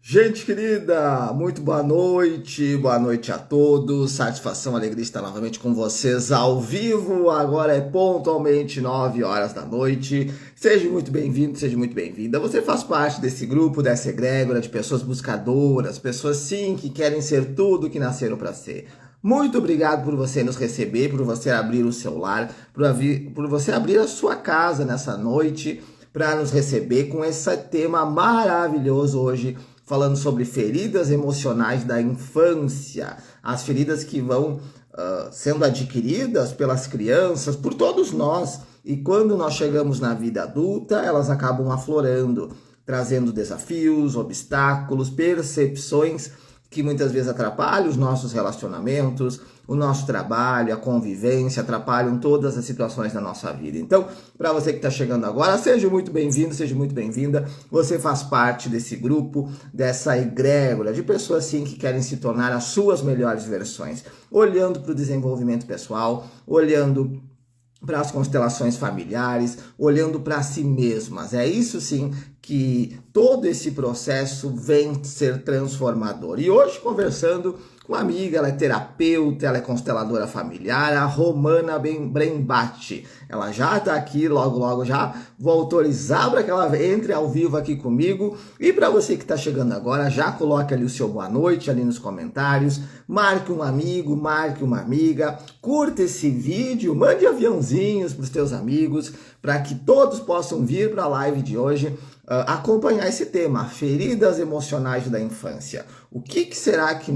Gente querida, muito boa noite a todos. Satisfação, alegria estar novamente com vocês ao vivo. Agora é pontualmente 9 horas da noite. Seja muito bem-vindo, seja muito bem-vinda. Você faz parte desse grupo, dessa egrégora de pessoas buscadoras, pessoas sim que querem ser tudo que nasceram para ser. Muito obrigado por você nos receber, por você abrir o seu lar, por você abrir a sua casa nessa noite para nos receber com esse tema maravilhoso hoje falando sobre feridas emocionais da infância, as feridas que vão sendo adquiridas pelas crianças, por todos nós, e quando nós chegamos na vida adulta, elas acabam aflorando, trazendo desafios, obstáculos, percepções que muitas vezes atrapalham os nossos relacionamentos, o nosso trabalho, a convivência, atrapalham todas as situações da nossa vida. Então, para você que está chegando agora, seja muito bem-vindo, seja muito bem-vinda. Você faz parte desse grupo, dessa egrégora de pessoas sim que querem se tornar as suas melhores versões, olhando para o desenvolvimento pessoal, olhando para as constelações familiares, olhando para si mesmas. É isso sim que todo esse processo vem ser transformador. E hoje conversando com uma amiga, ela é terapeuta, ela é consteladora familiar, a Romana Brembati. Ela já está aqui, logo já vou autorizar para que ela entre ao vivo aqui comigo. E para você que está chegando agora, já coloque ali o seu boa noite ali nos comentários, marque um amigo, marque uma amiga, curta esse vídeo, mande aviãozinhos para os teus amigos, para que todos possam vir para a live de hoje acompanhar esse tema, feridas emocionais da infância. O que será que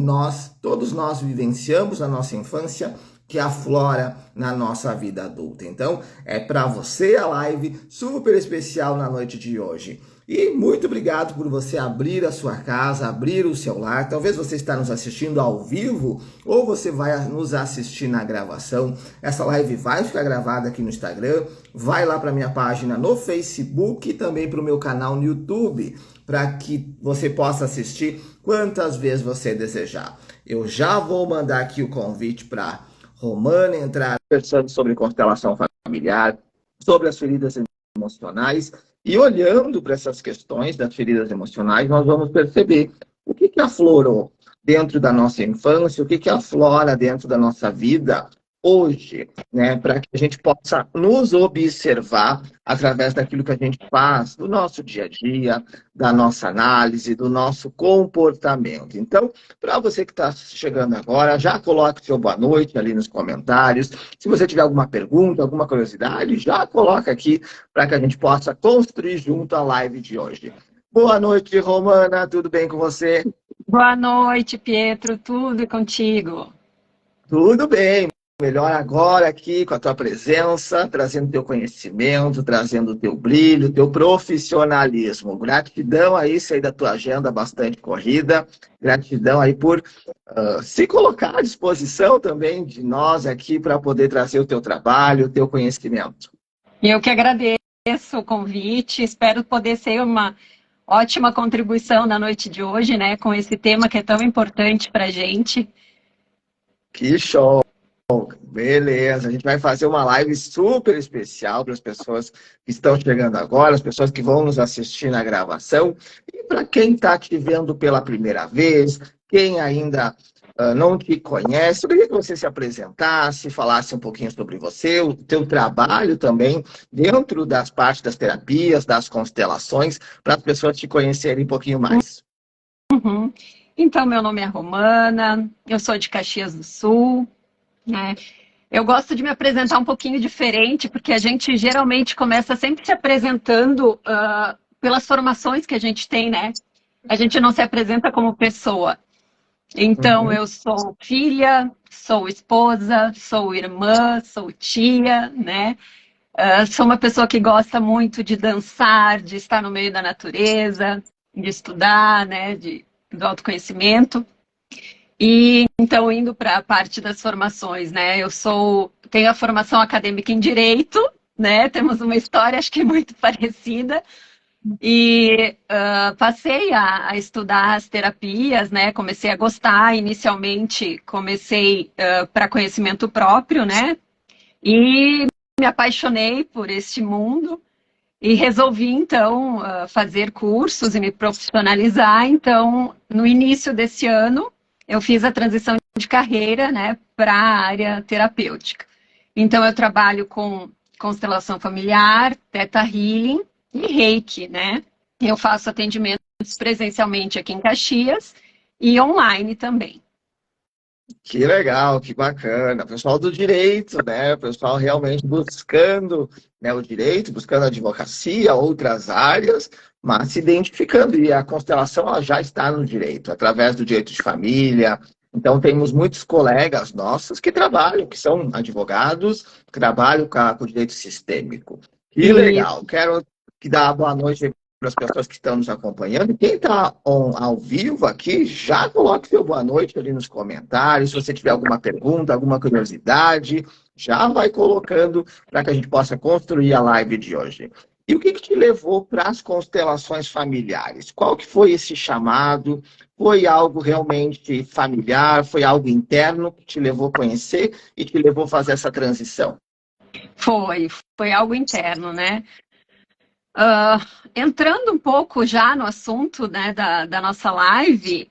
todos nós vivenciamos na nossa infância que aflora na nossa vida adulta? Então, é para você a live super especial na noite de hoje. E muito obrigado por você abrir a sua casa, abrir o seu lar. Talvez você está nos assistindo ao vivo ou você vai nos assistir na gravação. Essa live vai ficar gravada aqui no Instagram. Vai lá para minha página no Facebook e também para o meu canal no YouTube, para que você possa assistir quantas vezes você desejar. Eu já vou mandar aqui o convite para Romana entrar conversando sobre constelação familiar, sobre as feridas emocionais. E olhando para essas questões das feridas emocionais, nós vamos perceber o que aflorou dentro da nossa infância, o que aflora dentro da nossa vida hoje, né, para que a gente possa nos observar através daquilo que a gente faz do nosso dia a dia, da nossa análise, do nosso comportamento. Então, para você que está chegando agora, já coloque seu boa noite ali nos comentários. Se você tiver alguma pergunta, alguma curiosidade, já coloca aqui para que a gente possa construir junto a live de hoje. Boa noite, Romana, tudo bem com você? Boa noite, Pietro. Tudo e contigo? Tudo bem. Melhor agora aqui com a tua presença, trazendo teu conhecimento, trazendo teu brilho, teu profissionalismo. Gratidão aí, sei da tua agenda bastante corrida. Gratidão aí por se colocar à disposição também de nós aqui para poder trazer o teu trabalho, o teu conhecimento. Eu que agradeço o convite. Espero poder ser uma ótima contribuição na noite de hoje, né, com esse tema que é tão importante para a gente. Que show! Beleza, a gente vai fazer uma live super especial para as pessoas que estão chegando agora, as pessoas que vão nos assistir na gravação. E para quem está te vendo pela primeira vez, quem ainda não te conhece, eu queria que você se apresentasse, falasse um pouquinho sobre você, o teu trabalho também, dentro das partes das terapias, das constelações, para as pessoas te conhecerem um pouquinho mais. Uhum. Então, meu nome é Romana, eu sou de Caxias do Sul, né? Eu gosto de me apresentar um pouquinho diferente, porque a gente geralmente começa sempre se apresentando pelas formações que a gente tem, né? A gente não se apresenta como pessoa. Então, Uhum. eu sou filha, sou esposa, sou irmã, sou tia, né? Sou uma pessoa que gosta muito de dançar, de estar no meio da natureza, de estudar, né? Do autoconhecimento. E então, indo para a parte das formações, né? Tenho a formação acadêmica em Direito, né? Temos uma história, acho que muito parecida. E passei a estudar as terapias, né? Comecei a gostar. Inicialmente, comecei para conhecimento próprio, né? E me apaixonei por este mundo. E resolvi, então, fazer cursos e me profissionalizar. Então, no início desse ano, eu fiz a transição de carreira, né, para a área terapêutica. Então, eu trabalho com constelação familiar, Theta Healing e Reiki, né? Eu faço atendimentos presencialmente aqui em Caxias e online também. Que legal, que bacana. Pessoal do direito, né? Pessoal realmente buscando, né, o direito, buscando a advocacia, outras áreas, mas se identificando. E a constelação ela já está no direito, através do direito de família. Então, temos muitos colegas nossos que trabalham, que são advogados, que trabalham com o direito sistêmico. Que E legal. Quero que dar boa noite para as pessoas que estão nos acompanhando. Quem está ao vivo aqui, já coloque seu boa noite ali nos comentários. Se você tiver alguma pergunta, alguma curiosidade, já vai colocando para que a gente possa construir a live de hoje. E o que te levou para as constelações familiares? Qual que foi esse chamado? Foi algo realmente familiar? Foi algo interno que te levou a conhecer e te levou a fazer essa transição? foi algo interno, né? Uh, Entrando um pouco já no assunto, né, da nossa live,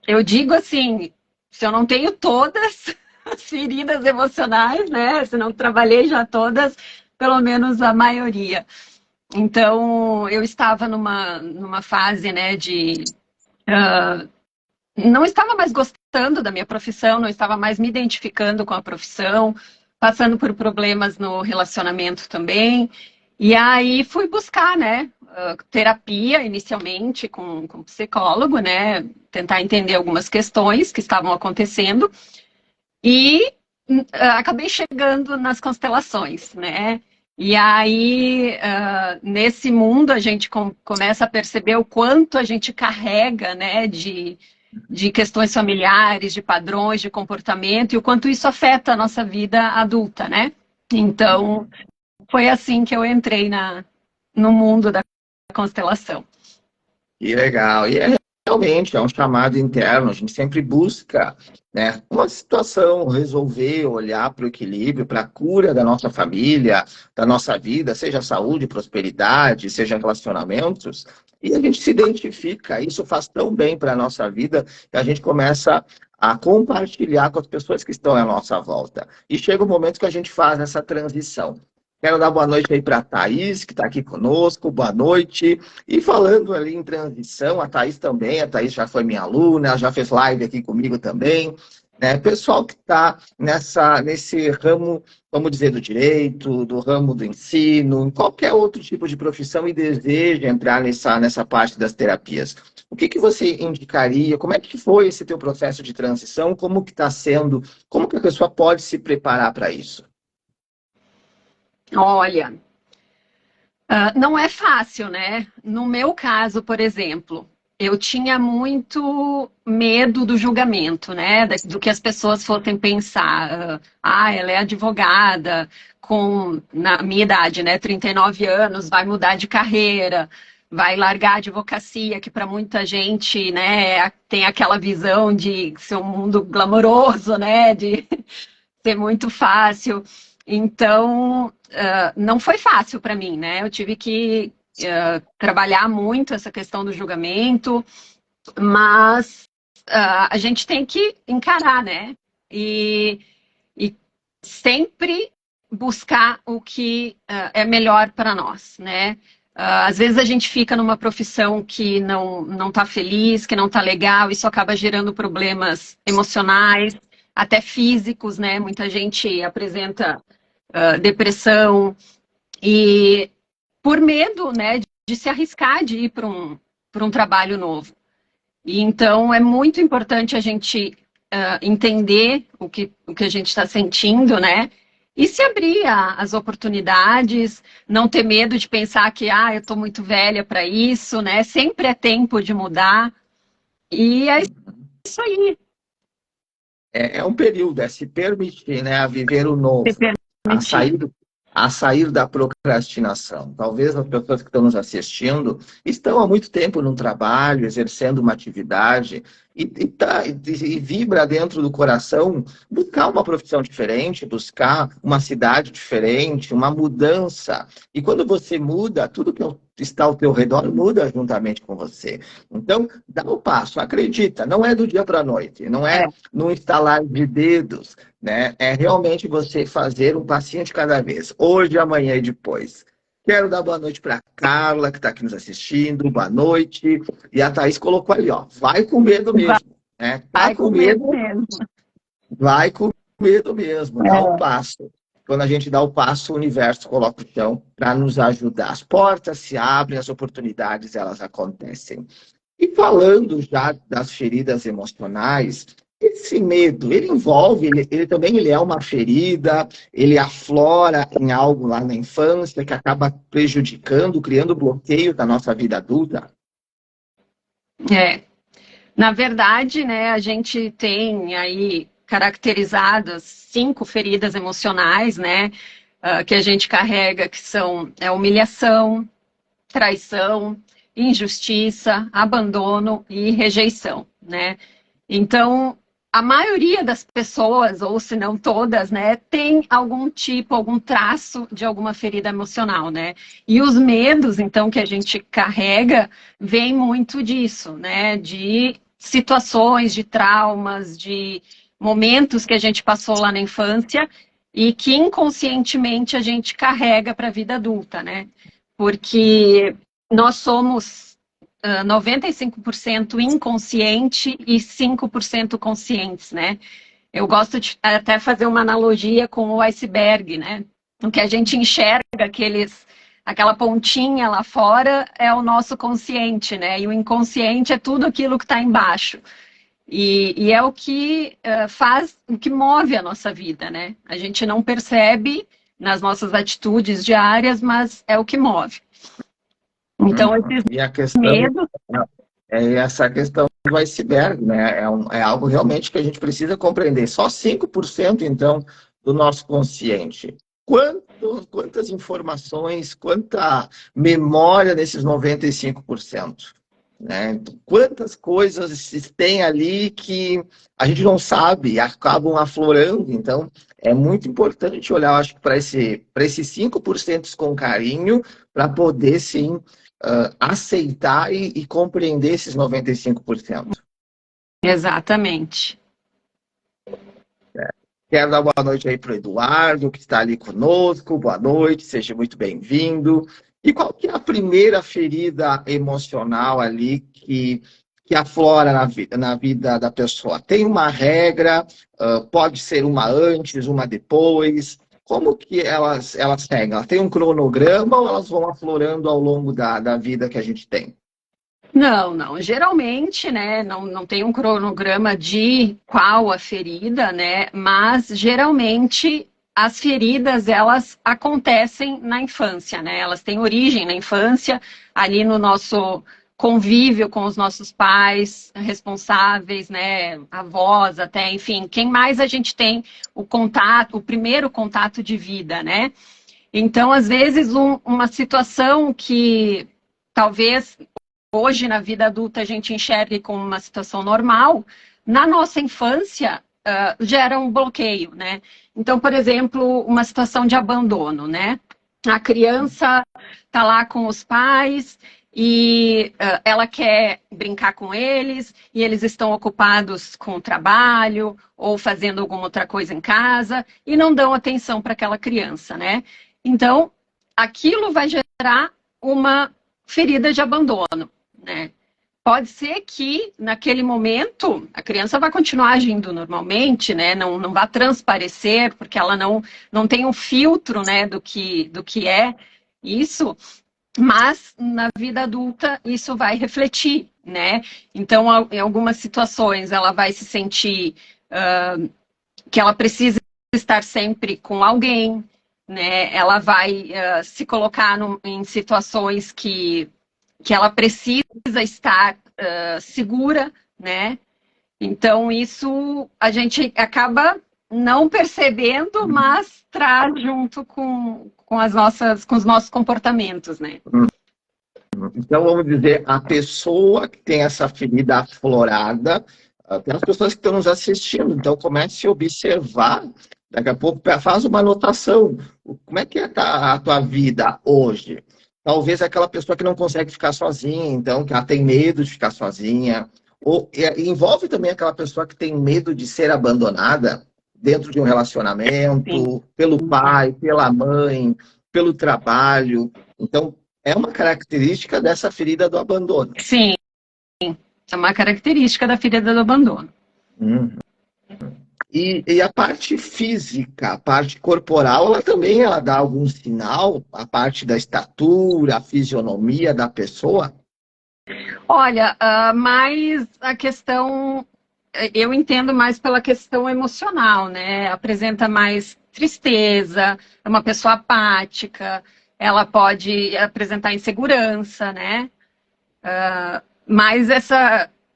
eu digo assim, se eu não tenho todas as feridas emocionais, né, se não trabalhei já todas, pelo menos a maioria. Então, eu estava numa fase, né, uh, não estava mais gostando da minha profissão, não estava mais me identificando com a profissão, passando por problemas no relacionamento também. E aí fui buscar, né, terapia inicialmente com psicólogo, né, tentar entender algumas questões que estavam acontecendo e acabei chegando nas constelações, né. E aí, nesse mundo, a gente começa a perceber o quanto a gente carrega, né, de questões familiares, de padrões de comportamento e o quanto isso afeta a nossa vida adulta, né? Então, foi assim que eu entrei no mundo da constelação. Que legal. E realmente é um chamado interno. A gente sempre busca, né, uma situação, resolver, olhar para o equilíbrio, para a cura da nossa família, da nossa vida, seja saúde, prosperidade, seja relacionamentos. E a gente se identifica. Isso faz tão bem para a nossa vida que a gente começa a compartilhar com as pessoas que estão à nossa volta. E chega o momento que a gente faz essa transição. Quero dar boa noite aí para a Thaís, que está aqui conosco. Boa noite. E falando ali em transição, a Thaís também. A Thaís já foi minha aluna, ela já fez live aqui comigo também. Né? Pessoal que está nesse ramo, vamos dizer, do direito, do ramo do ensino, em qualquer outro tipo de profissão e deseja entrar nessa parte das terapias. O que você indicaria? Como é que foi esse teu processo de transição? Como que está sendo? Como que a pessoa pode se preparar para isso? Olha, não é fácil, né? No meu caso, por exemplo, eu tinha muito medo do julgamento, né? Do que as pessoas fossem pensar. Ela é advogada, na minha idade, né? 39 anos, vai mudar de carreira, vai largar a advocacia, que para muita gente, né, tem aquela visão de ser um mundo glamouroso, né? De ser muito fácil. Então, não foi fácil para mim, né? Eu tive que trabalhar muito essa questão do julgamento, mas a gente tem que encarar, né? E sempre buscar o que é melhor para nós, né? Às vezes a gente fica numa profissão que não está feliz, que não está legal, isso acaba gerando problemas emocionais, até físicos, né? Muita gente apresenta depressão e por medo, né, de se arriscar de ir para um trabalho novo. E então é muito importante a gente entender o que a gente está sentindo, né? E se abrir às oportunidades, não ter medo de pensar que eu estou muito velha para isso, né? Sempre é tempo de mudar. E é isso aí. É um período, é se permitir, né, a viver o Se novo, a permitir. sair, a sair da procrastinação. Talvez as pessoas que estão nos assistindo estão há muito tempo num trabalho, exercendo uma atividade, e vibra dentro do coração buscar uma profissão diferente, buscar uma cidade diferente, uma mudança. E quando você muda, tudo que está ao teu redor muda juntamente com você. Então, dá o passo, acredita, não é do dia para a noite, não é no instalar de dedos, né? É realmente você fazer um passinho de cada vez, hoje, amanhã e depois. Quero dar boa noite para a Carla, que está aqui nos assistindo. Boa noite. E a Thaís colocou ali, ó. Vai com medo mesmo. Né? Tá Vai com com medo medo, mesmo. vai com medo mesmo. Dá o passo. Quando a gente dá o passo, o universo coloca o chão para nos ajudar. As portas se abrem, as oportunidades elas acontecem. E falando já das feridas emocionais, esse medo, ele envolve, ele também ele é uma ferida, ele aflora em algo lá na infância que acaba prejudicando, criando bloqueio da nossa vida adulta. É. Na verdade, né, a gente tem aí caracterizadas 5 feridas emocionais, né, que a gente carrega, que são humilhação, traição, injustiça, abandono e rejeição, né? Então, a maioria das pessoas, ou se não todas, né, tem algum tipo, algum traço de alguma ferida emocional, né? E os medos, então, que a gente carrega, vem muito disso, né? De situações, de traumas, de momentos que a gente passou lá na infância e que inconscientemente a gente carrega para a vida adulta, né? Porque nós somos 95% inconsciente e 5% conscientes, né? Eu gosto de até fazer uma analogia com o iceberg, né? O que a gente enxerga, aquela pontinha lá fora, é o nosso consciente, né? E o inconsciente é tudo aquilo que está embaixo. E é o que faz, o que move a nossa vida, né? A gente não percebe nas nossas atitudes diárias, mas é o que move. Então, esses E a questão medos. é essa questão do iceberg, né? É algo realmente que a gente precisa compreender. Só 5%, então, do nosso consciente. Quantas informações, quanta memória nesses 95%? Né? Então, quantas coisas tem ali que a gente não sabe e acabam aflorando. Então, é muito importante olhar, acho que, para esses 5% com carinho, para poder, sim, aceitar e compreender esses 95%. Exatamente. Quero dar boa noite aí para o Eduardo, que está ali conosco. Boa noite, seja muito bem-vindo. E qual que é a primeira ferida emocional ali que aflora na vida da pessoa? Tem uma regra, pode ser uma antes, uma depois. Como que elas seguem? Elas têm um cronograma ou elas vão aflorando ao longo da vida que a gente tem? Não, não. Geralmente, né, não tem um cronograma de qual a ferida, né, mas geralmente as feridas, elas acontecem na infância, né, elas têm origem na infância, ali no nosso convívio com os nossos pais responsáveis, né, avós até, enfim, quem mais a gente tem o contato, o primeiro contato de vida, né? Então, às vezes, uma situação que talvez hoje na vida adulta a gente enxergue como uma situação normal, na nossa infância gera um bloqueio, né? Então, por exemplo, uma situação de abandono, né? A criança está lá com os pais e ela quer brincar com eles e eles estão ocupados com o trabalho ou fazendo alguma outra coisa em casa e não dão atenção para aquela criança, né? Então, aquilo vai gerar uma ferida de abandono, né? Pode ser que, naquele momento, a criança vai continuar agindo normalmente, né? Não vai transparecer, porque ela não tem um filtro, né, do que é isso, mas na vida adulta isso vai refletir, né? Então, em algumas situações, ela vai se sentir que ela precisa estar sempre com alguém, né? Ela vai se colocar em situações que ela precisa estar segura, né? Então, isso a gente acaba não percebendo, mas traz junto com os nossos comportamentos, né? Então, vamos dizer, a pessoa que tem essa ferida aflorada, Tem as pessoas que estão nos assistindo, então comece a observar, daqui a pouco faz uma anotação. Como é que está a tua vida hoje? Talvez aquela pessoa que não consegue ficar sozinha, então, que ela tem medo de ficar sozinha. Ou envolve também aquela pessoa que tem medo de ser abandonada dentro de um Sim. relacionamento, pelo pai, pela mãe, pelo trabalho. Então, é uma característica dessa ferida do abandono. Sim, é uma característica da ferida do abandono. Hum. E a parte física, a parte corporal, ela dá algum sinal, a parte da estatura, a fisionomia da pessoa? Olha, mas a questão, eu entendo mais pela questão emocional, né? Apresenta mais tristeza, é uma pessoa apática, ela pode apresentar insegurança, né? Mas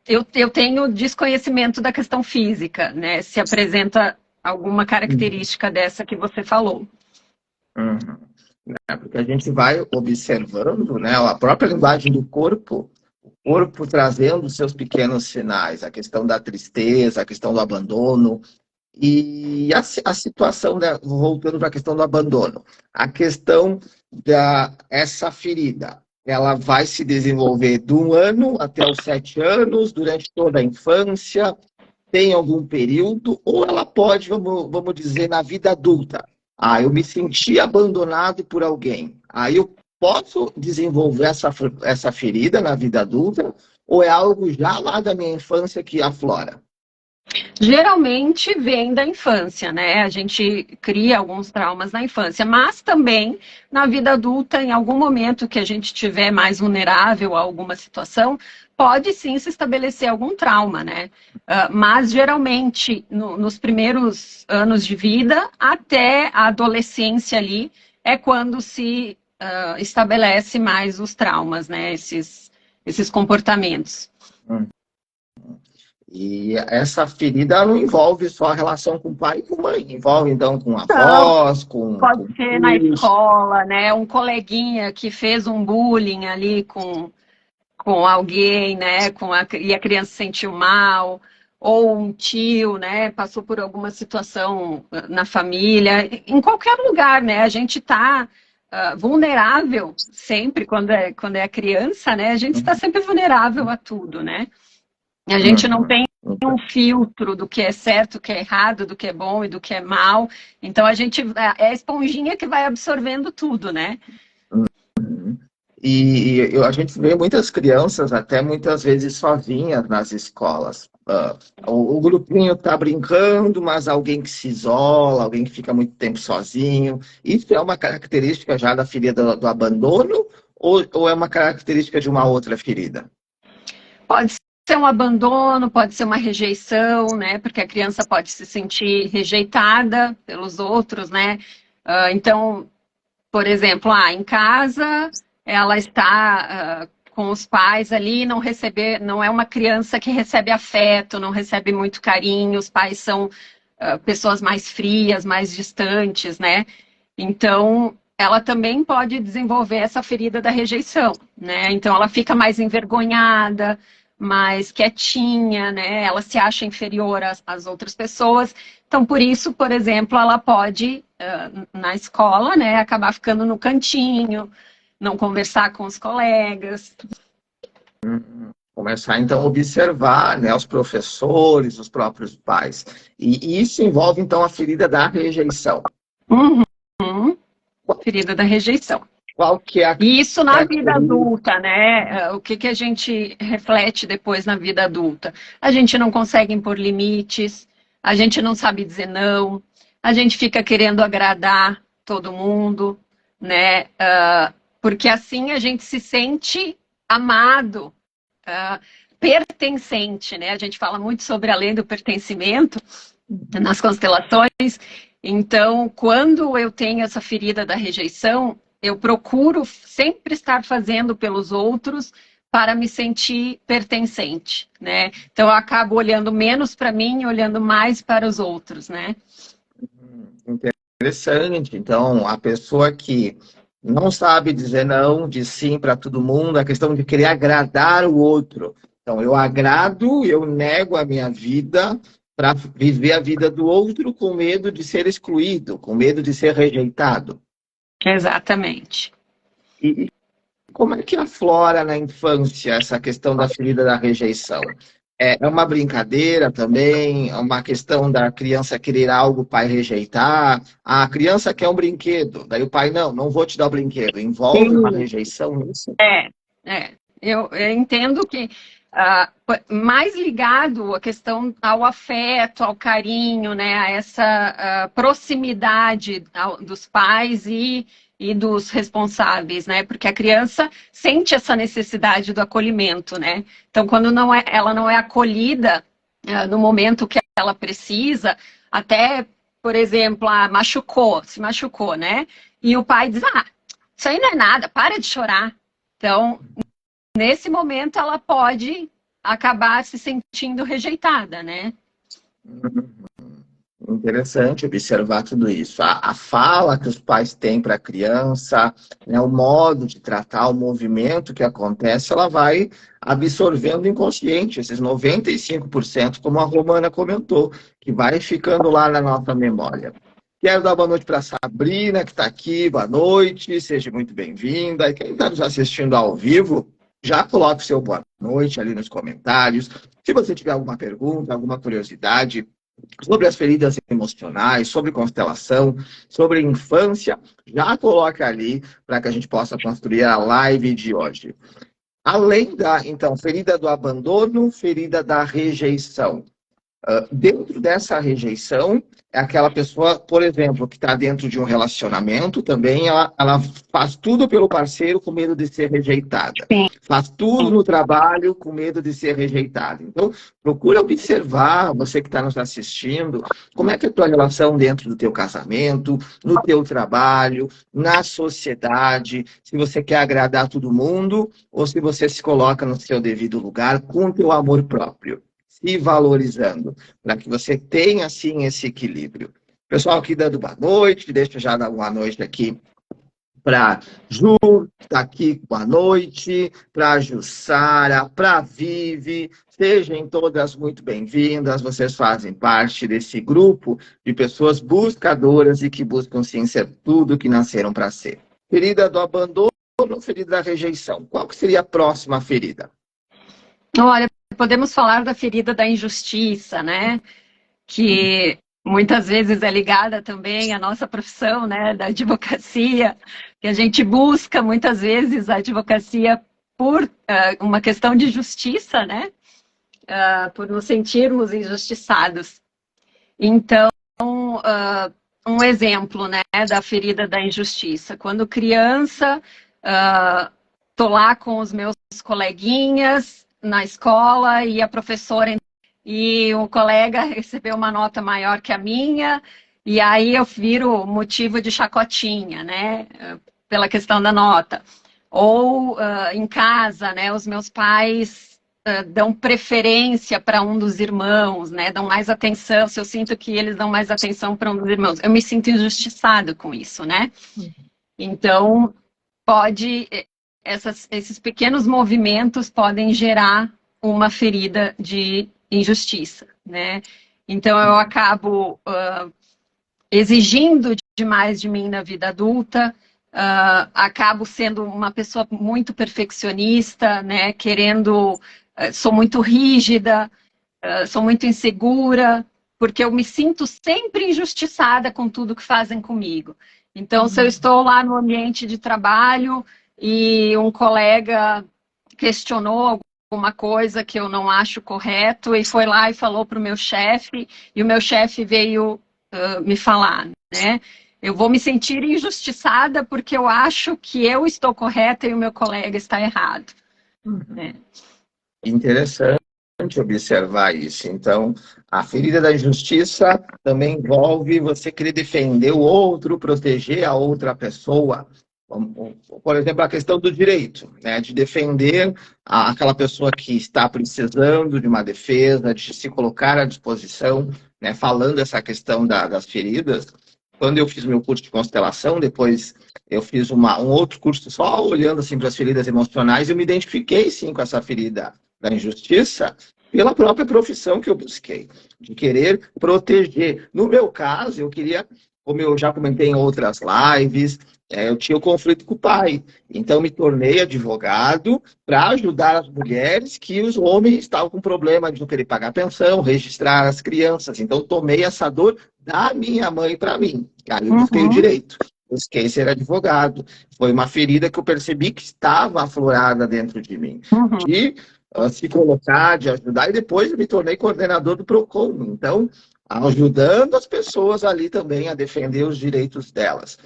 eu tenho desconhecimento da questão física, né? Se apresenta alguma característica dessa que você falou. Uhum. Porque a gente vai observando, né, a própria linguagem do corpo, o corpo trazendo seus pequenos sinais, a questão da tristeza, a questão do abandono, e a situação, né, voltando para a questão do abandono, a questão essa ferida, ela vai se desenvolver de 1 ano até os 7 anos, durante toda a infância, tem algum período, ou ela pode, vamos dizer, na vida adulta. Ah, eu me senti abandonado por alguém. Aí eu posso desenvolver essa ferida na vida adulta, ou é algo já lá da minha infância que aflora? Geralmente vem da infância, né? A gente cria alguns traumas na infância, mas também na vida adulta, em algum momento que a gente tiver mais vulnerável a alguma situação, pode sim se estabelecer algum trauma, né? Mas geralmente nos primeiros anos de vida, até a adolescência ali, é quando se estabelece mais os traumas, né? Esses comportamentos. E essa ferida não envolve só a relação com o pai e com a mãe, envolve então com Então, avós, com pode ser na tios. escola, né? Um coleguinha que fez um bullying ali com alguém, né? E a criança se sentiu mal, ou um tio, né? Passou por alguma situação na família, em qualquer lugar, né? A gente está vulnerável sempre quando é criança, né? A gente está sempre vulnerável a tudo, né? A gente não Uhum. tem um filtro do que é certo, do que é errado, do que é bom e do que é mal. Então a gente é a esponjinha que vai absorvendo tudo, né? A gente vê muitas crianças, até muitas vezes sozinhas nas escolas. O grupinho está brincando, mas alguém que se isola, alguém que fica muito tempo sozinho. Isso é uma característica já da ferida do abandono ou é uma característica de uma outra ferida? Pode ser um abandono, pode ser uma rejeição, né? Porque a criança pode se sentir rejeitada pelos outros, né? Então, por exemplo, em casa ela está com os pais ali, não é uma criança que recebe afeto, não recebe muito carinho, os pais são pessoas mais frias, mais distantes, né? Então, ela também pode desenvolver essa ferida da rejeição, né? Então, ela fica mais envergonhada, mais quietinha, né? Ela se acha inferior às outras pessoas. Então, por isso, por exemplo, ela pode, na escola, né, acabar ficando no cantinho, não conversar com os colegas. Começar, então, a observar, né, os professores, os próprios pais. E isso envolve, então, a ferida da rejeição. Uhum. Ferida da rejeição. Qual que é a E isso na vida característica? adulta, né? O que a gente reflete depois na vida adulta? A gente não consegue impor limites, a gente não sabe dizer não, a gente fica querendo agradar todo mundo, né? Porque assim a gente se sente amado, pertencente, né? A gente fala muito sobre a lei do pertencimento nas constelações. Então, quando eu tenho essa ferida da rejeição, eu procuro sempre estar fazendo pelos outros para me sentir pertencente, né? Então eu acabo olhando menos para mim e olhando mais para os outros, né? Interessante. Então, a pessoa que não sabe dizer não, diz sim para todo mundo, a questão de querer agradar o outro. Então, eu agrado, eu nego a minha vida para viver a vida do outro com medo de ser excluído, com medo de ser rejeitado. Exatamente. E como é que aflora na infância essa questão da ferida da rejeição? É uma brincadeira também, é uma questão da criança querer algo, o pai rejeitar. A criança quer um brinquedo, daí o pai, não vou te dar o brinquedo. Envolve uma Sim. rejeição nisso? É. Eu entendo que mais ligado à questão ao afeto, ao carinho, né, a essa proximidade dos pais e dos responsáveis, né? Porque a criança sente essa necessidade do acolhimento, né? Então, quando ela não é acolhida no momento que ela precisa, até, por exemplo, se machucou, né? E o pai diz, isso aí não é nada, para de chorar. Então, nesse momento, ela pode acabar se sentindo rejeitada, né? Interessante observar tudo isso. A fala que os pais têm para a criança, né, o modo de tratar, o movimento que acontece, ela vai absorvendo inconsciente, esses 95%, como a Romana comentou, que vai ficando lá na nossa memória. Quero dar boa noite para a Sabrina, que está aqui. Boa noite, seja muito bem-vinda. E quem está nos assistindo ao vivo, já coloque o seu boa noite ali nos comentários. Se você tiver alguma pergunta, alguma curiosidade sobre as feridas emocionais, sobre constelação, sobre infância, já coloca ali para que a gente possa construir a live de hoje. Além da, então, ferida do abandono, ferida da rejeição. Dentro dessa rejeição, é aquela pessoa, por exemplo, que está dentro de um relacionamento também, ela faz tudo pelo parceiro com medo de ser rejeitada. Sim. Faz tudo no trabalho com medo de ser rejeitada. Então, procura observar, você que está nos assistindo, como é que é a tua relação dentro do teu casamento, no teu trabalho, na sociedade, se você quer agradar todo mundo ou se você se coloca no seu devido lugar com o teu amor próprio, se valorizando, para que você tenha, assim, esse equilíbrio. Pessoal aqui dando boa noite, deixa eu já dar boa noite aqui para Ju, que está aqui, boa noite, para Jussara, para Vivi, sejam todas muito bem-vindas, vocês fazem parte desse grupo de pessoas buscadoras e que buscam sim ser tudo que nasceram para ser. Ferida do abandono, ferida da rejeição. Qual que seria a próxima ferida? Olha, podemos falar da ferida da injustiça, né? Que muitas vezes é ligada também à nossa profissão, né, da advocacia, que a gente busca muitas vezes a advocacia por uma questão de justiça, né? Por nos sentirmos injustiçados. Então, um exemplo, né, da ferida da injustiça. Quando criança, tô lá com os meus coleguinhas na escola e a professora e o colega recebeu uma nota maior que a minha, e aí eu viro motivo de chacotinha, né, pela questão da nota. Ou em casa, né, os meus pais dão preferência para um dos irmãos, né, dão mais atenção, se eu sinto que eles dão mais atenção para um dos irmãos, eu me sinto injustiçado com isso, né? Então, esses pequenos movimentos podem gerar uma ferida de injustiça, né? Então eu acabo exigindo demais de mim na vida adulta, acabo sendo uma pessoa muito perfeccionista, né? Sou muito rígida, sou muito insegura, porque eu me sinto sempre injustiçada com tudo que fazem comigo. Então, se eu estou lá no ambiente de trabalho e um colega questionou alguma coisa que eu não acho correto e foi lá e falou para o meu chefe, e o meu chefe veio me falar, né? Eu vou me sentir injustiçada porque eu acho que eu estou correta e o meu colega está errado. Né? Interessante observar isso. Então, a ferida da injustiça também envolve você querer defender o outro, proteger a outra pessoa. Por exemplo, a questão do direito, né, de defender aquela pessoa que está precisando de uma defesa, de se colocar à disposição, né, falando essa questão das feridas. Quando eu fiz meu curso de constelação, depois eu fiz um outro curso só olhando assim para as feridas emocionais, eu me identifiquei sim com essa ferida da injustiça pela própria profissão que eu busquei, de querer proteger. No meu caso, eu queria, como eu já comentei em outras lives, eu tinha o conflito com o pai. Então, me tornei advogado para ajudar as mulheres que os homens estavam com problema de não querer pagar pensão, registrar as crianças. Então, tomei essa dor da minha mãe para mim. Aí eu busquei o Uhum, direito. Busquei ser advogado. Foi uma ferida que eu percebi que estava aflorada dentro de mim. uhum. De se colocar, de ajudar, e depois eu me tornei coordenador do PROCON. Então, ajudando as pessoas ali também a defender os direitos delas.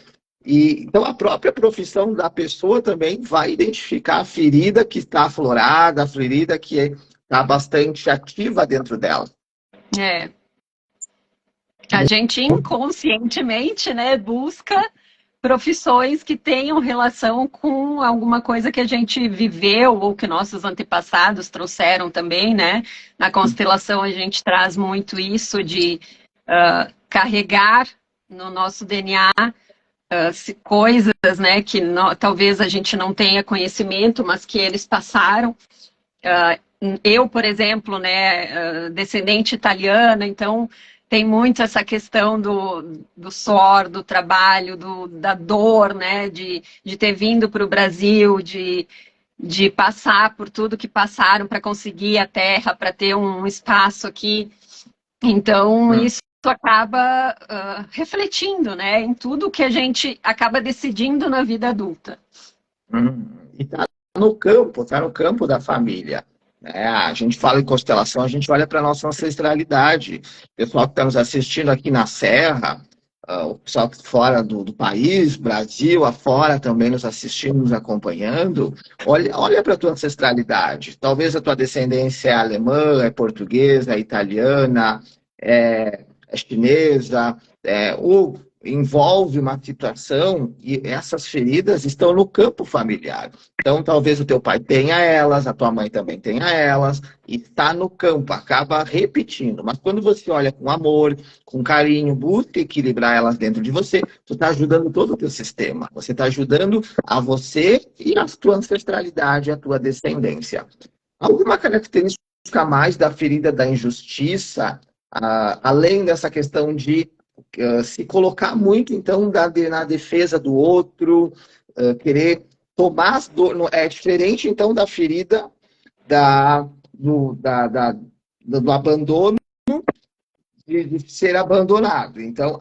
Então, a própria profissão da pessoa também vai identificar a ferida que está aflorada, a ferida que está bastante ativa dentro dela. É. A gente inconscientemente, né, busca profissões que tenham relação com alguma coisa que a gente viveu ou que nossos antepassados trouxeram também, né? Na constelação a gente traz muito isso de carregar no nosso DNA coisas, né, que talvez a gente não tenha conhecimento, mas que eles passaram. Eu, por exemplo, né, descendente italiana, então tem muito essa questão do suor, do trabalho, da dor, né, de ter vindo para o Brasil, de passar por tudo que passaram para conseguir a terra, para ter um espaço aqui. Então, isso acaba refletindo, né, em tudo que a gente acaba decidindo na vida adulta. E está no campo da família. A gente fala em constelação, a gente olha para a nossa ancestralidade. O pessoal que está nos assistindo aqui na Serra, o pessoal fora do país, Brasil, afora também nos assistindo, nos acompanhando, olha para a tua ancestralidade. Talvez a tua descendência é alemã, é portuguesa, é italiana, é chinesa, ou envolve uma situação e essas feridas estão no campo familiar. Então, talvez o teu pai tenha elas, a tua mãe também tenha elas, e está no campo, acaba repetindo. Mas quando você olha com amor, com carinho, busca equilibrar elas dentro de você, tu está ajudando todo o teu sistema. Você está ajudando a você e a tua ancestralidade, a tua descendência. Alguma característica mais da ferida da injustiça, além dessa questão de se colocar muito, então, na defesa do outro, querer tomar as dores. É diferente, então, da ferida do abandono, de ser abandonado. Então,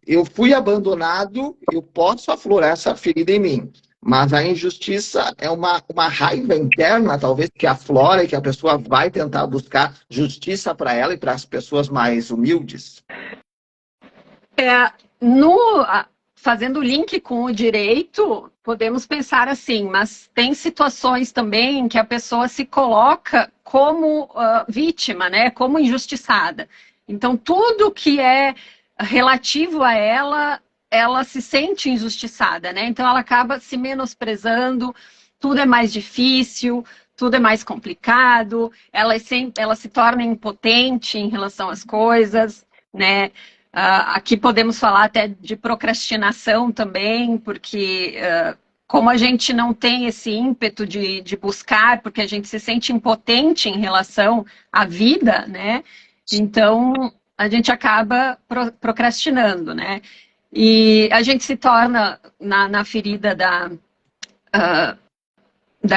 eu fui abandonado, eu posso aflorar essa ferida em mim. Mas a injustiça é uma raiva interna, talvez, que aflora e que a pessoa vai tentar buscar justiça para ela e para as pessoas mais humildes. Fazendo o link com o direito, podemos pensar assim, mas tem situações também que a pessoa se coloca como vítima, né, como injustiçada. Então, tudo que é relativo a ela, ela se sente injustiçada, né? Então, ela acaba se menosprezando, tudo é mais difícil, tudo é mais complicado, ela se torna impotente em relação às coisas, né? Aqui podemos falar até de procrastinação também, porque como a gente não tem esse ímpeto de buscar, porque a gente se sente impotente em relação à vida, né? Então a gente acaba procrastinando, né? E a gente se torna na ferida da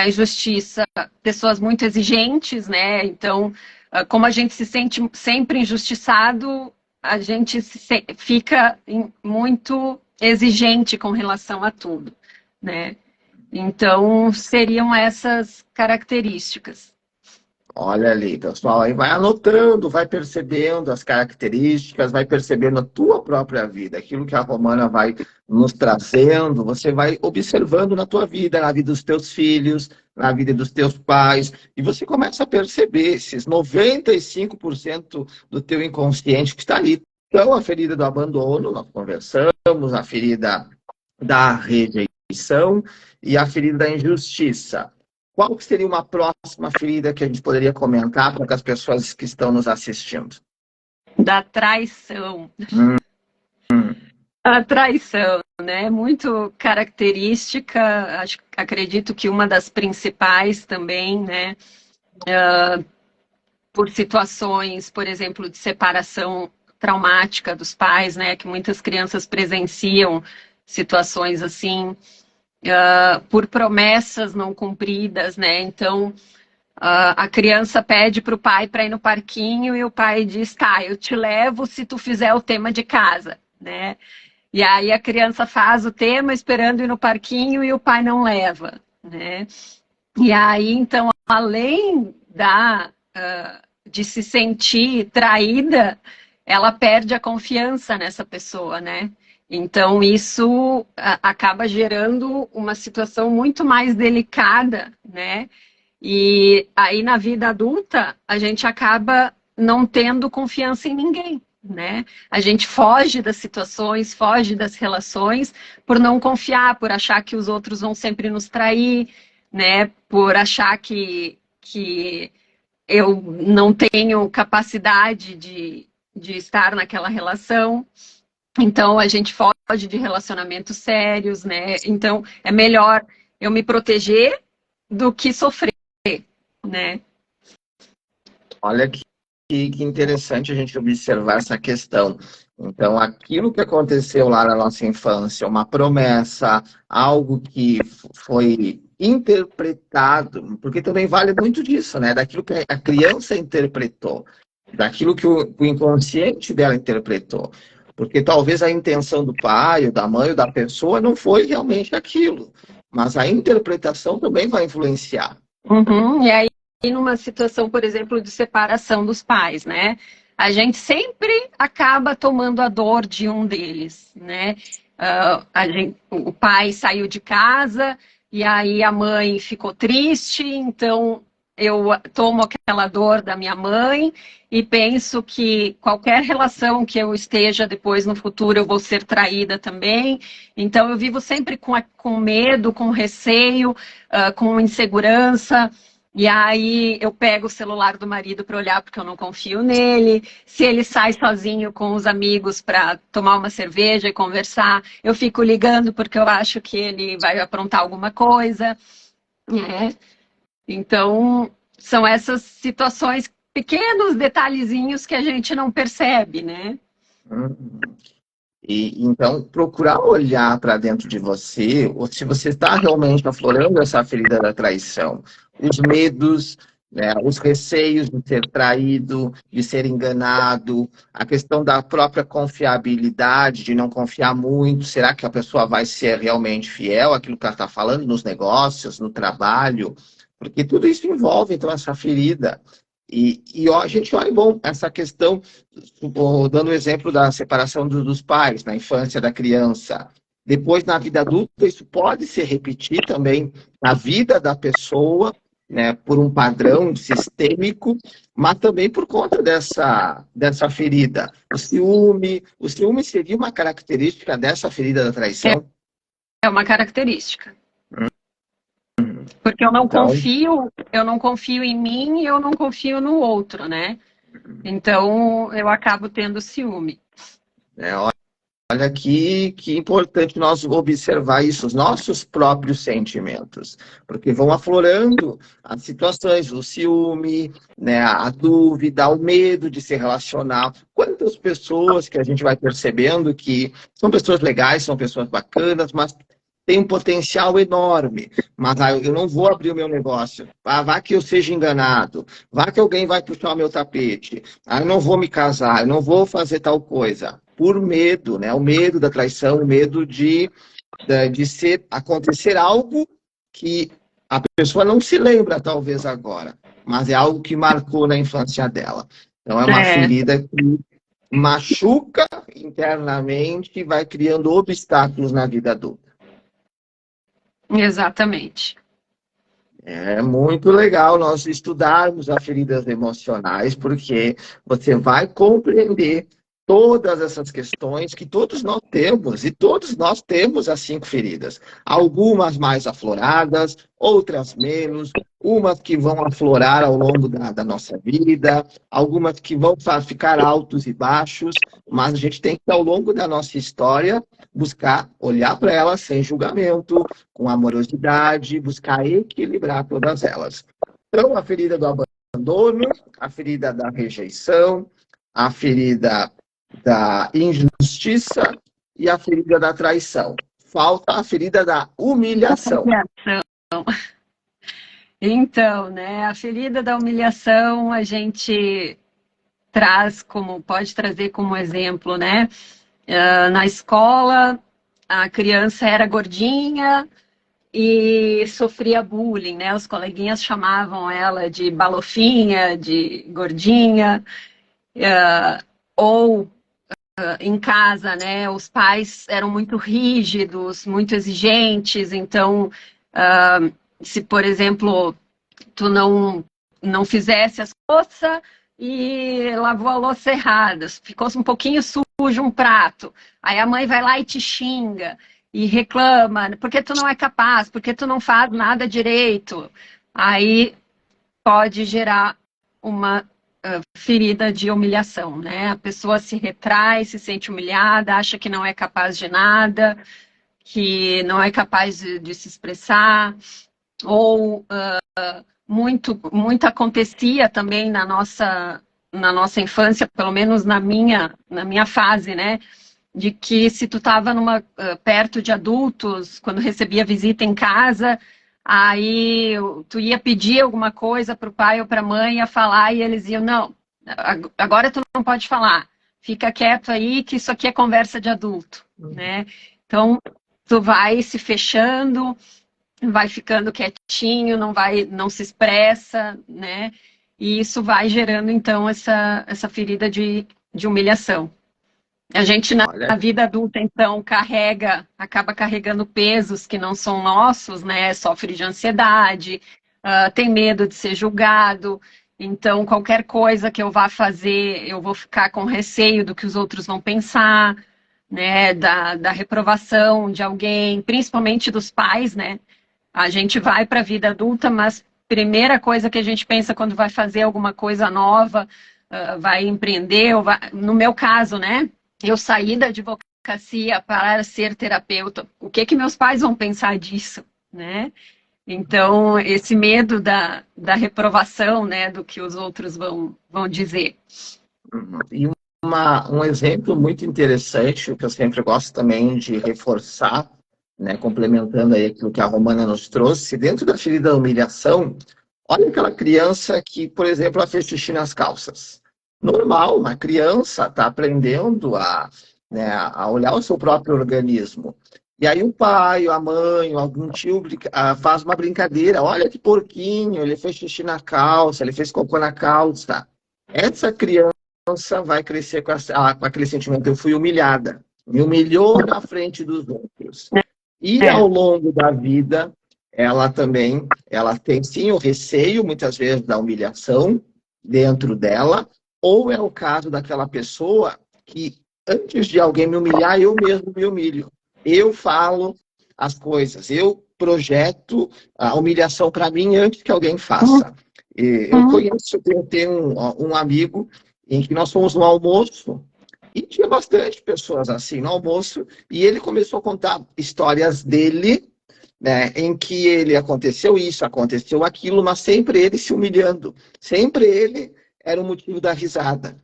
injustiça pessoas muito exigentes, né? Então, como a gente se sente sempre injustiçado, a gente fica muito exigente com relação a tudo, né? Então, seriam essas características. Olha ali, pessoal, aí vai anotando, vai percebendo as características, vai percebendo a tua própria vida, aquilo que a Romana vai nos trazendo, você vai observando na tua vida, na vida dos teus filhos, na vida dos teus pais, e você começa a perceber esses 95% do teu inconsciente que está ali. Então, a ferida do abandono, nós conversamos, a ferida da rejeição e a ferida da injustiça. Qual que seria uma próxima ferida que a gente poderia comentar para as pessoas que estão nos assistindo? Da traição. A traição, né? Muito característica, acredito que uma das principais também, né? por situações, por exemplo, de separação traumática dos pais, né? Que muitas crianças presenciam situações assim, por promessas não cumpridas, né? Então, a criança pede para o pai para ir no parquinho e o pai diz, tá, eu te levo se tu fizer o tema de casa, né? E aí a criança faz o tema esperando ir no parquinho e o pai não leva, né? E aí, então, além de se sentir traída, ela perde a confiança nessa pessoa, né? Então, isso acaba gerando uma situação muito mais delicada, né? E aí, na vida adulta, a gente acaba não tendo confiança em ninguém, né? A gente foge das situações, foge das relações, por não confiar, por achar que os outros vão sempre nos trair, né? Por achar que eu não tenho capacidade de estar naquela relação. Então, a gente foge de relacionamentos sérios, né? Então, é melhor eu me proteger do que sofrer, né? Olha que interessante a gente observar essa questão. Então, aquilo que aconteceu lá na nossa infância, uma promessa, algo que foi interpretado, porque também vale muito disso, né? Daquilo que a criança interpretou, daquilo que o inconsciente dela interpretou. Porque talvez a intenção do pai, ou da mãe, ou da pessoa não foi realmente aquilo. Mas a interpretação também vai influenciar. Uhum. E aí, numa situação, por exemplo, de separação dos pais, né? A gente sempre acaba tomando a dor de um deles, né? O pai saiu de casa e aí a mãe ficou triste, então eu tomo aquela dor da minha mãe e penso que qualquer relação que eu esteja depois no futuro eu vou ser traída também. Então eu vivo sempre com medo, com receio, com insegurança. E aí eu pego o celular do marido para olhar porque eu não confio nele. Se ele sai sozinho com os amigos para tomar uma cerveja e conversar, eu fico ligando porque eu acho que ele vai aprontar alguma coisa, né? Então, são essas situações, pequenos detalhezinhos que a gente não percebe, né? Hum. E então, procurar olhar para dentro de você, ou se você está realmente aflorando essa ferida da traição, os medos, né, os receios de ser traído, de ser enganado, a questão da própria confiabilidade, de não confiar muito, será que a pessoa vai ser realmente fiel àquilo que ela está falando nos negócios, no trabalho? Porque tudo isso envolve, então, essa ferida. E ó, a gente olha, bom, essa questão, dando o exemplo da separação dos pais na infância da criança. Depois, na vida adulta, isso pode se repetir também na vida da pessoa, né, por um padrão sistêmico, mas também por conta dessa ferida. O ciúme seria uma característica dessa ferida da traição? É uma característica. Porque Então, eu não confio em mim e eu não confio no outro, né? Então eu acabo tendo ciúme. é, olha que importante nós observar isso, os nossos próprios sentimentos, porque vão aflorando as situações, o ciúme, né, a dúvida, o medo de se relacionar. Quantas pessoas que a gente vai percebendo que são pessoas legais, são pessoas bacanas, mas tem um potencial enorme, mas eu não vou abrir o meu negócio. Vá que eu seja enganado, vá que alguém vai puxar o meu tapete, eu não vou me casar, eu não vou fazer tal coisa. Por medo, né? O medo da traição, o medo de acontecer algo que a pessoa não se lembra, talvez, agora, mas é algo que marcou na infância dela. Então, é uma É, ferida que machuca internamente e vai criando obstáculos na vida adulta. exatamente. É muito legal nós estudarmos as feridas emocionais, porque você vai compreender todas essas questões que todos nós temos, e todos nós temos as 5 feridas. Algumas mais afloradas, outras menos, umas que vão aflorar ao longo da nossa vida, algumas que vão ficar altos e baixos, mas a gente tem que, ao longo da nossa história, buscar olhar para elas sem julgamento, com amorosidade, buscar equilibrar todas elas. Então, a ferida do abandono, a ferida da rejeição, a ferida da injustiça e a ferida da traição. Falta a ferida da humilhação. Então, né, a ferida da humilhação a gente pode trazer como exemplo, né? Na escola, a criança era gordinha e sofria bullying, né? Os coleguinhas chamavam ela de balofinha, de gordinha, ou em casa, né? Os pais eram muito rígidos, muito exigentes, então, se, por exemplo, tu não fizesse as louças e lavou a louça errada, ficou um pouquinho sujo um prato, aí a mãe vai lá e te xinga e reclama, porque tu não é capaz, porque tu não faz nada direito, aí pode gerar uma ferida de humilhação, né? A pessoa se retrai, se sente humilhada, acha que não é capaz de nada, que não é capaz de se expressar, ou muito acontecia também na nossa infância, pelo menos na minha fase, né? De que se tu estava perto de adultos, quando recebia visita em casa, aí tu ia pedir alguma coisa para o pai ou para a mãe, ia falar, e eles iam, não, agora tu não pode falar, fica quieto aí, que isso aqui é conversa de adulto, né? Então, tu vai se fechando, vai ficando quietinho, não se expressa, né? E isso vai gerando, então, essa ferida de humilhação. A gente, na Olha, vida adulta, então, acaba carregando pesos que não são nossos, né? Sofre de ansiedade, tem medo de ser julgado. Então, qualquer coisa que eu vá fazer, eu vou ficar com receio do que os outros vão pensar, né? Da reprovação de alguém, principalmente dos pais, né? A gente vai para a vida adulta, mas primeira coisa que a gente pensa quando vai fazer alguma coisa nova, vai empreender, no meu caso, né? Eu saí da advocacia para ser terapeuta. O que meus pais vão pensar disso, né? Então, esse medo da reprovação, né, do que os outros vão dizer. e um exemplo muito interessante, que eu sempre gosto também de reforçar, né, complementando aí aquilo que a Romana nos trouxe, dentro da ferida da humilhação, olha aquela criança que, por exemplo, ela fez xixi nas calças. Normal, uma criança está aprendendo né, a olhar o seu próprio organismo. E aí o pai, a mãe, algum tio faz uma brincadeira. Olha que porquinho, ele fez xixi na calça, ele fez cocô na calça. Essa criança vai crescer com aquele sentimento, eu fui humilhada. Me humilhou na frente dos outros. E ao longo da vida, ela tem sim o receio, muitas vezes, da humilhação dentro dela, ou é o caso daquela pessoa que, antes de alguém me humilhar, eu mesmo me humilho. Eu falo as coisas, eu projeto a humilhação para mim antes que alguém faça. Eu conheço, eu tenho um amigo em que nós fomos no almoço, e tinha bastante pessoas assim no almoço, e ele começou a contar histórias dele, né, em que ele aconteceu isso, aconteceu aquilo, mas sempre ele se humilhando, sempre ele era o motivo da risada.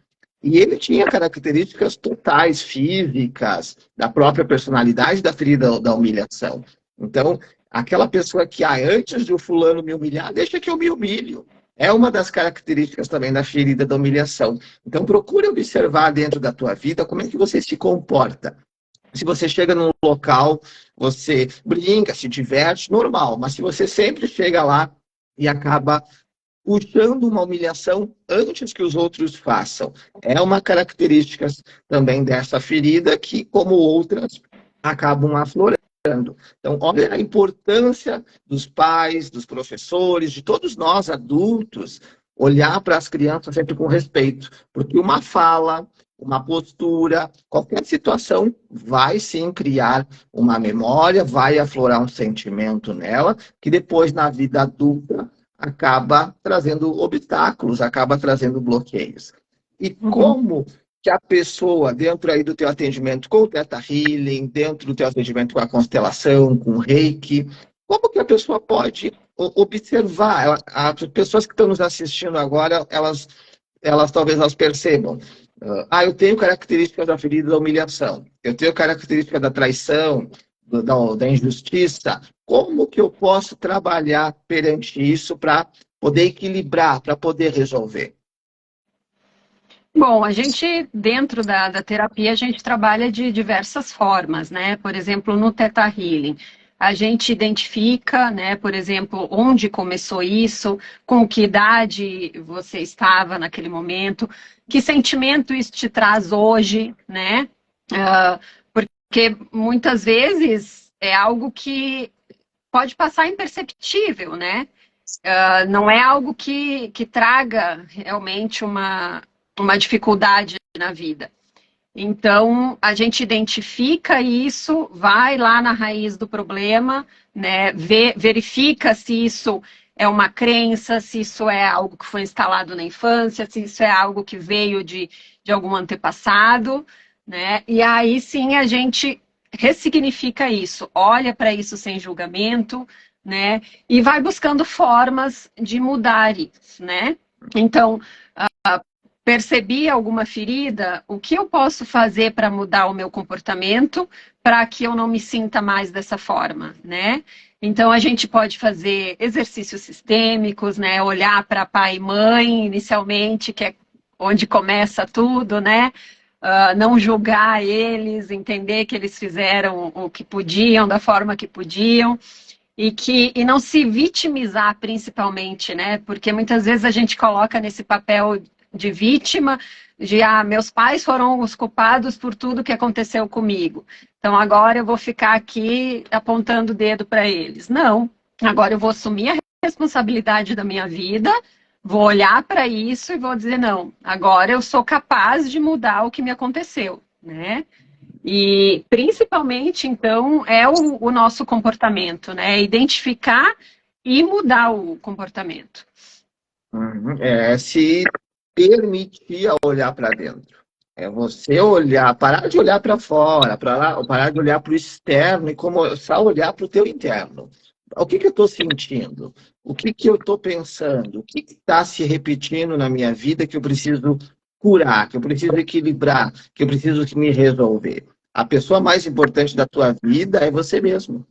E ele tinha características totais, físicas, da própria personalidade da ferida da humilhação. Então, aquela pessoa que, antes de o fulano me humilhar, deixa que eu me humilho. É uma das características também da ferida da humilhação. Então, procure observar dentro da tua vida como é que você se comporta. Se você chega num local, você brinca, se diverte, normal. Mas se você sempre chega lá e acaba puxando uma humilhação antes que os outros façam, é uma característica também dessa ferida que, como outras, acabam aflorando. Então, olha a importância dos pais, dos professores, de todos nós adultos, olhar para as crianças sempre com respeito, porque uma fala, uma postura, qualquer situação vai sim criar uma memória, vai aflorar um sentimento nela, que depois na vida adulta acaba trazendo obstáculos, acaba trazendo bloqueios. E como que a pessoa, dentro aí do teu atendimento com o Theta Healing, dentro do teu atendimento com a constelação, com o Reiki, como que a pessoa pode observar. As pessoas que estão nos assistindo agora, elas talvez elas percebam. Eu tenho características da ferida da humilhação. Eu tenho característica da traição, da injustiça. Como que eu posso trabalhar perante isso para poder equilibrar, para poder resolver? Bom, a gente, dentro da terapia, a gente trabalha de diversas formas, né? Por exemplo, no Theta Healing, a gente identifica, né, por exemplo, onde começou isso, com que idade você estava naquele momento, que sentimento isso te traz hoje, né? Ah, porque muitas vezes é algo que pode passar imperceptível, né? Não é algo que traga realmente uma dificuldade na vida. Então, a gente identifica isso, vai lá na raiz do problema, né, verifica se isso é uma crença, se isso é algo que foi instalado na infância, se isso é algo que veio de algum antepassado, né, e aí sim a gente ressignifica isso, olha para isso sem julgamento, né, e vai buscando formas de mudar isso, né. Então, percebi alguma ferida, o que eu posso fazer para mudar o meu comportamento para que eu não me sinta mais dessa forma, né? Então a gente pode fazer exercícios sistêmicos, né? Olhar para pai e mãe inicialmente, que é onde começa tudo, né? Não julgar eles, entender que eles fizeram o que podiam, da forma que podiam, e não se vitimizar principalmente, né? Porque muitas vezes a gente coloca nesse papel de vítima, de meus pais foram os culpados por tudo que aconteceu comigo. Então agora eu vou ficar aqui apontando o dedo para eles. Não, agora eu vou assumir a responsabilidade da minha vida, vou olhar para isso e vou dizer, não, agora eu sou capaz de mudar o que me aconteceu, né? E principalmente, então, é o nosso comportamento, né? Identificar e mudar o comportamento. Se permitir a olhar para dentro. É você olhar, parar de olhar para fora, parar de olhar para o externo e começar a olhar para o teu interno. O que eu estou sentindo? O que eu estou pensando? O que está se repetindo na minha vida que eu preciso curar, que eu preciso equilibrar, que eu preciso me resolver? A pessoa mais importante da tua vida é você mesmo.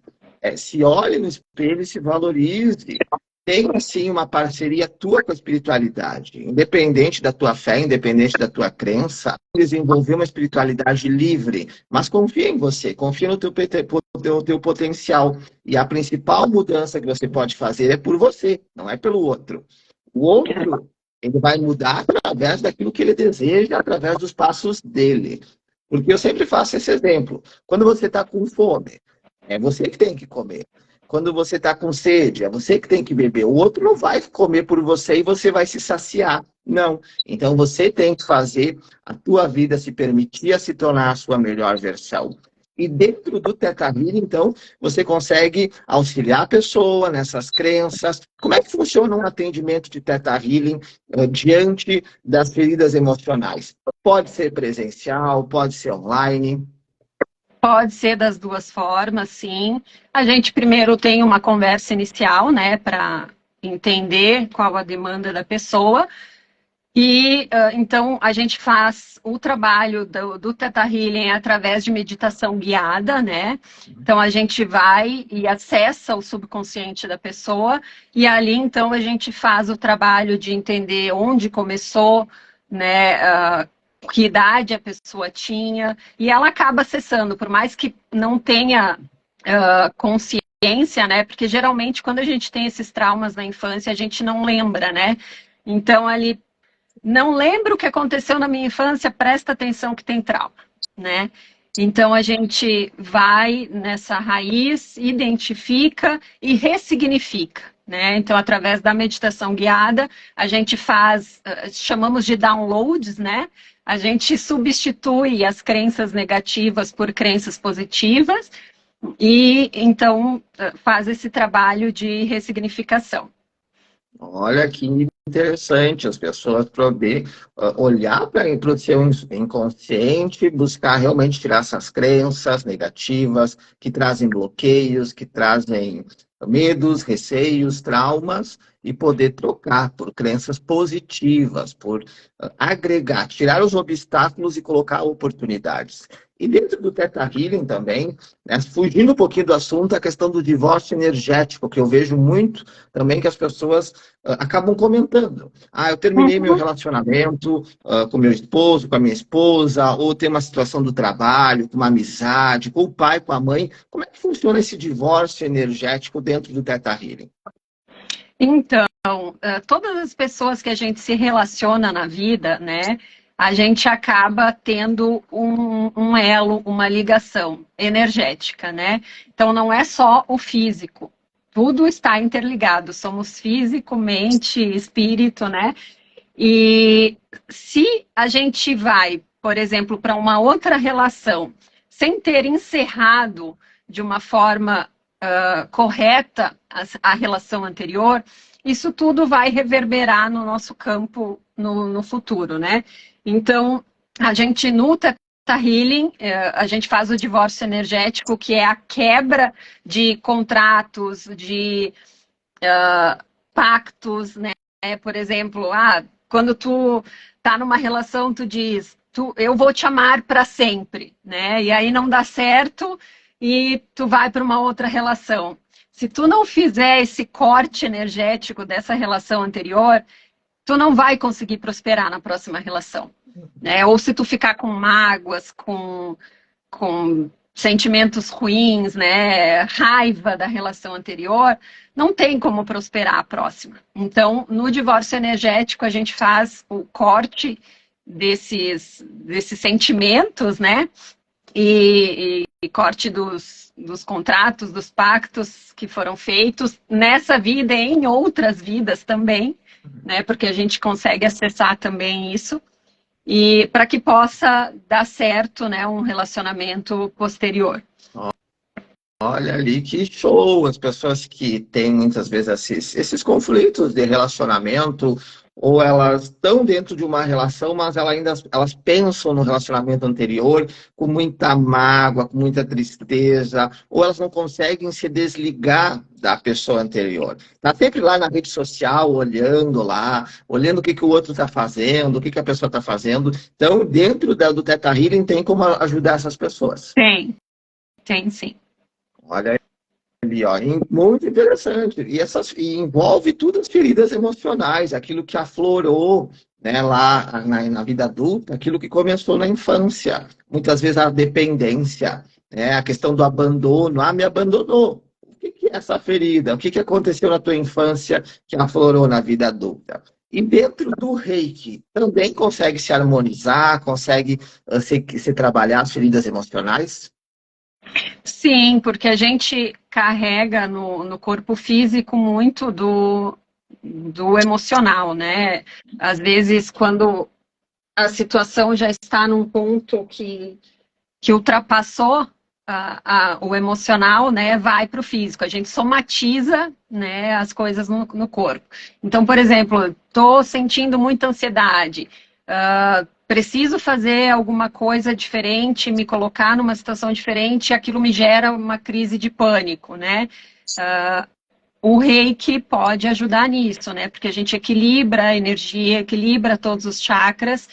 Se olhe no espelho e se valorize. Tem, assim, uma parceria tua com a espiritualidade. Independente da tua fé, independente da tua crença, desenvolver uma espiritualidade livre. Mas confia em você, confia no teu potencial. E a principal mudança que você pode fazer é por você, não é pelo outro. O outro, ele vai mudar através daquilo que ele deseja, através dos passos dele. Porque eu sempre faço esse exemplo. Quando você está com fome, é você que tem que comer. Quando você está com sede, é você que tem que beber. O outro não vai comer por você e você vai se saciar. Não. Então você tem que fazer a tua vida se permitir a se tornar a sua melhor versão. E dentro do Theta Healing, então, você consegue auxiliar a pessoa nessas crenças. Como é que funciona um atendimento de Theta Healing diante das feridas emocionais? Pode ser presencial, pode ser online. Pode ser das duas formas, sim. A gente primeiro tem uma conversa inicial, né, para entender qual a demanda da pessoa. E então a gente faz o trabalho do Theta Healing através de meditação guiada, né? Então a gente vai e acessa o subconsciente da pessoa, e ali então a gente faz o trabalho de entender onde começou, né? Que idade a pessoa tinha, e ela acaba acessando, por mais que não tenha consciência, né? Porque geralmente quando a gente tem esses traumas na infância, a gente não lembra, né? Então ali não lembro o que aconteceu na minha infância, presta atenção que tem trauma, né? Então a gente vai nessa raiz, identifica e ressignifica, né? Então através da meditação guiada, a gente faz, chamamos de downloads, né? A gente substitui as crenças negativas por crenças positivas e então faz esse trabalho de ressignificação. Olha que interessante as pessoas poder olhar para o seu inconsciente, buscar realmente tirar essas crenças negativas que trazem bloqueios, que trazem medos, receios, traumas, e poder trocar por crenças positivas, por agregar, tirar os obstáculos e colocar oportunidades. E dentro do Theta Healing também, né, fugindo um pouquinho do assunto, a questão do divórcio energético, que eu vejo muito também que as pessoas acabam comentando. Ah, eu terminei meu Uhum. relacionamento com meu esposo, com a minha esposa, ou tem uma situação do trabalho, com uma amizade, com o pai, com a mãe. Como é que funciona esse divórcio energético dentro do Theta Healing? Então, todas as pessoas que a gente se relaciona na vida, né, a gente acaba tendo um elo, uma ligação energética, né? Então, não é só o físico, tudo está interligado, somos físico, mente, espírito, né? E se a gente vai, por exemplo, para uma outra relação, sem ter encerrado de uma forma correta a relação anterior, isso tudo vai reverberar no nosso campo no futuro, né? Então, a gente no Theta Healing, a gente faz o divórcio energético, que é a quebra de contratos, de pactos, né? Por exemplo, quando tu tá numa relação, tu diz, eu vou te amar para sempre, né? E aí não dá certo e tu vai para uma outra relação. Se tu não fizer esse corte energético dessa relação anterior, tu não vai conseguir prosperar na próxima relação, né? Ou se tu ficar com mágoas, com sentimentos ruins, né, raiva da relação anterior, não tem como prosperar a próxima. Então, no divórcio energético, a gente faz o corte desses sentimentos, né, e corte dos contratos, dos pactos que foram feitos nessa vida e em outras vidas também, né, porque a gente consegue acessar também isso, e para que possa dar certo, né, um relacionamento posterior. Olha ali que show! As pessoas que têm muitas vezes esses conflitos de relacionamento, ou elas estão dentro de uma relação, mas elas pensam no relacionamento anterior com muita mágoa, com muita tristeza, ou elas não conseguem se desligar da pessoa anterior. Está sempre lá na rede social, olhando lá, olhando o que o outro está fazendo, o que a pessoa está fazendo. Então, dentro do Theta Healing, tem como ajudar essas pessoas. Tem sim. Olha ali, ó, muito interessante. E envolve tudo as feridas emocionais, aquilo que aflorou, né, lá na vida adulta, aquilo que começou na infância. Muitas vezes a dependência, né, a questão do abandono. Ah, me abandonou. O que é essa ferida? O que aconteceu na tua infância que aflorou na vida adulta? E dentro do Reiki, também consegue se harmonizar, consegue se trabalhar as feridas emocionais? Sim, porque a gente carrega no corpo físico muito do emocional, né? Às vezes, quando a situação já está num ponto que ultrapassou o emocional, né, vai para o físico. A gente somatiza, né, as coisas no corpo. Então, por exemplo, estou sentindo muita ansiedade, preciso fazer alguma coisa diferente, me colocar numa situação diferente, e aquilo me gera uma crise de pânico, né? O Reiki pode ajudar nisso, né? Porque a gente equilibra a energia, equilibra todos os chakras,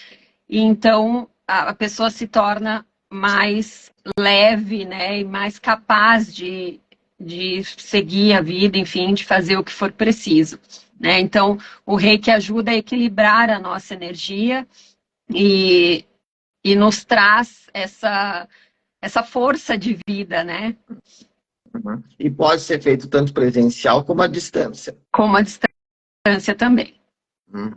e então a pessoa se torna mais leve, né? E mais capaz de seguir a vida, enfim, de fazer o que for preciso, né? Então, o Reiki ajuda a equilibrar a nossa energia e nos traz essa força de vida, né? Uhum. E pode ser feito tanto presencial como à distância. Como a distância também. Uhum.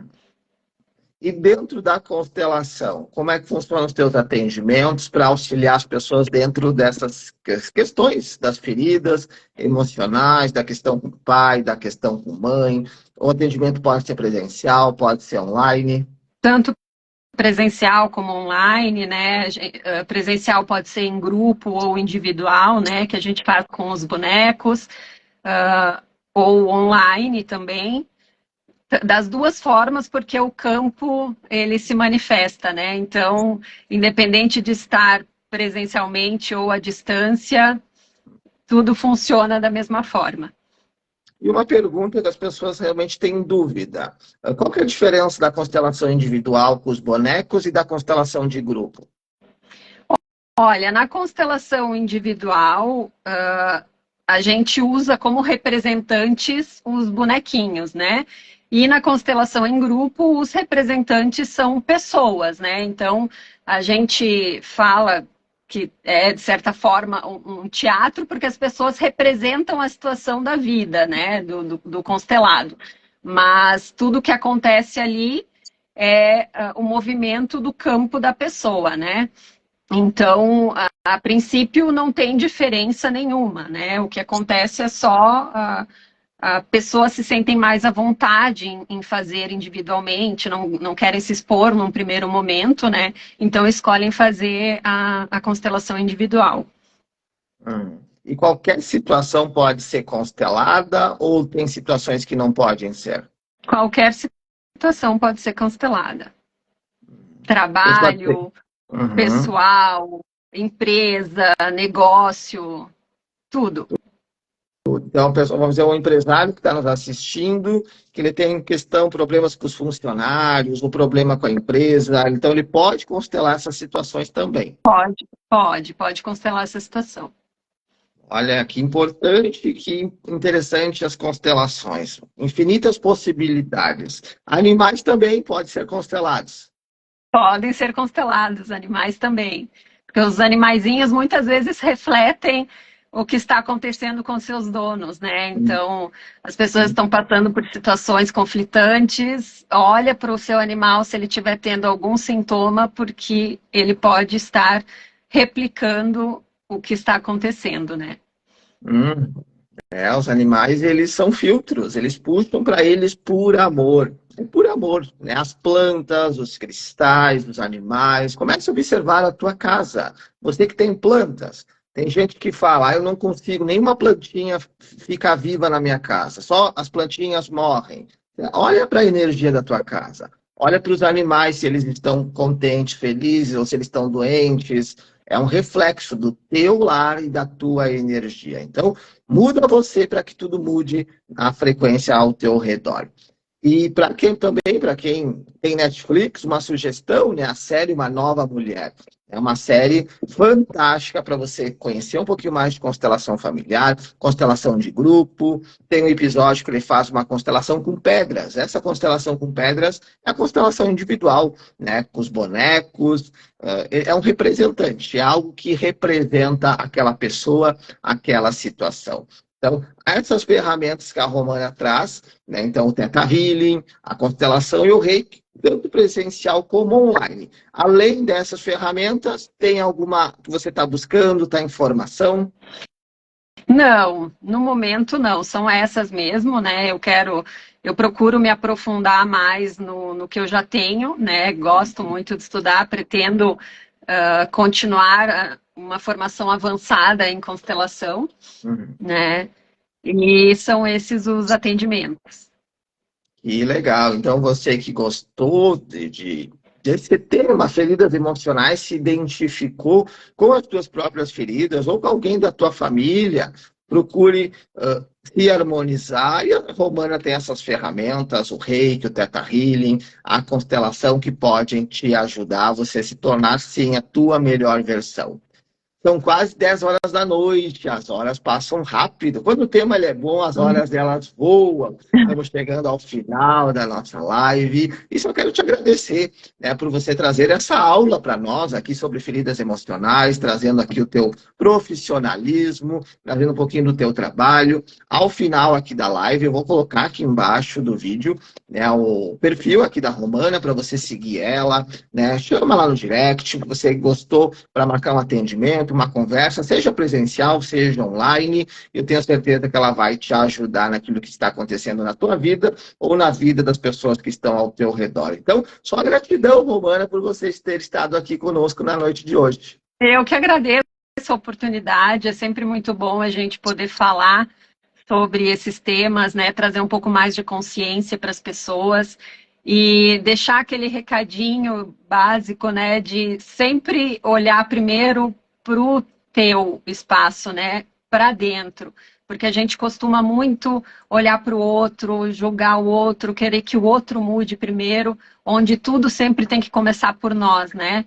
E dentro da constelação, como é que funcionam os teus atendimentos para auxiliar as pessoas dentro dessas questões, das feridas emocionais, da questão com o pai, da questão com a mãe? O atendimento pode ser presencial, pode ser online? Tanto presencial como online, né? Presencial pode ser em grupo ou individual, né? Que a gente faz com os bonecos, ou online também. Das duas formas, porque o campo ele se manifesta, né? Então, independente de estar presencialmente ou à distância, tudo funciona da mesma forma. E uma pergunta que as pessoas realmente têm dúvida. Qual que é a diferença da constelação individual com os bonecos e da constelação de grupo? Olha, na constelação individual, a gente usa como representantes os bonequinhos, né? E na constelação em grupo, os representantes são pessoas, né? Então, a gente fala que é, de certa forma, um teatro, porque as pessoas representam a situação da vida, né? Do constelado. Mas tudo que acontece ali é o movimento do campo da pessoa, né? Então, a princípio, não tem diferença nenhuma, né? O que acontece é só a pessoas se sentem mais à vontade em fazer individualmente, não querem se expor num primeiro momento, né? Então, escolhem fazer a constelação individual. E qualquer situação pode ser constelada ou tem situações que não podem ser? Qualquer situação pode ser constelada. Isso pode ser. Trabalho, Uhum. pessoal, empresa, negócio, tudo. Então, pessoal, vamos dizer, um empresário que está nos assistindo, que ele tem questão, problemas com os funcionários, um problema com a empresa, então ele pode constelar essas situações também. Pode constelar essa situação. Olha, que importante, que interessante as constelações. Infinitas possibilidades. Animais também podem ser constelados. Podem ser constelados, animais também. Porque os animaizinhos muitas vezes refletem o que está acontecendo com seus donos, né? Então, as pessoas estão passando por situações conflitantes, olha para o seu animal se ele estiver tendo algum sintoma, porque ele pode estar replicando o que está acontecendo, né? Hum, os animais, eles são filtros, eles puxam para eles por amor. É por amor, né? As plantas, os cristais, os animais. Comece a observar a tua casa. Você que tem plantas. Tem gente que fala, eu não consigo, nenhuma plantinha fica viva na minha casa, só as plantinhas morrem. Olha para a energia da tua casa. Olha para os animais, se eles estão contentes, felizes, ou se eles estão doentes. É um reflexo do teu lar e da tua energia. Então, muda você para que tudo mude a frequência ao teu redor. E para quem também, para quem tem Netflix, uma sugestão, né? A série Uma Nova Mulher. É uma série fantástica para você conhecer um pouquinho mais de constelação familiar, constelação de grupo. Tem um episódio que ele faz uma constelação com pedras. Essa constelação com pedras é a constelação individual, né? Com os bonecos. É um representante, é algo que representa aquela pessoa, aquela situação. Então, essas ferramentas que a Romana traz, né? Então, o Theta Healing, a constelação e o Reiki, tanto presencial como online. Além dessas ferramentas, tem alguma que você está buscando, está em formação? Não, no momento não, são essas mesmo, né? Eu procuro me aprofundar mais no que eu já tenho, né? Gosto muito de estudar, pretendo continuar uma formação avançada em constelação, Uhum. né? E são esses os atendimentos. Que legal. Então, você que gostou desse tema, feridas emocionais, se identificou com as tuas próprias feridas ou com alguém da tua família, procure se harmonizar. E a Romana tem essas ferramentas, o Reiki, o Theta Healing, a constelação que podem te ajudar a você se tornar, sim, a tua melhor versão. São quase 10 horas da noite, as horas passam rápido. Quando o tema ele é bom, as horas delas voam. Estamos chegando ao final da nossa live. E só quero te agradecer, né, por você trazer essa aula para nós aqui sobre feridas emocionais, trazendo aqui o teu profissionalismo, trazendo um pouquinho do teu trabalho. Ao final aqui da live, eu vou colocar aqui embaixo do vídeo, né, o perfil aqui da Romana para você seguir ela, né? Chama lá no direct, que você gostou, para marcar um atendimento, uma conversa, seja presencial, seja online. Eu tenho certeza que ela vai te ajudar naquilo que está acontecendo na tua vida ou na vida das pessoas que estão ao teu redor. Então, só gratidão, Romana, por você ter estado aqui conosco na noite de hoje. Eu que agradeço a oportunidade, é sempre muito bom a gente poder falar sobre esses temas, né? Trazer um pouco mais de consciência para as pessoas e deixar aquele recadinho básico, né? De sempre olhar primeiro para o teu espaço, né? Para dentro. porque a gente costuma muito olhar para o outro, julgar o outro, querer que o outro mude primeiro, onde tudo sempre tem que começar por nós, né?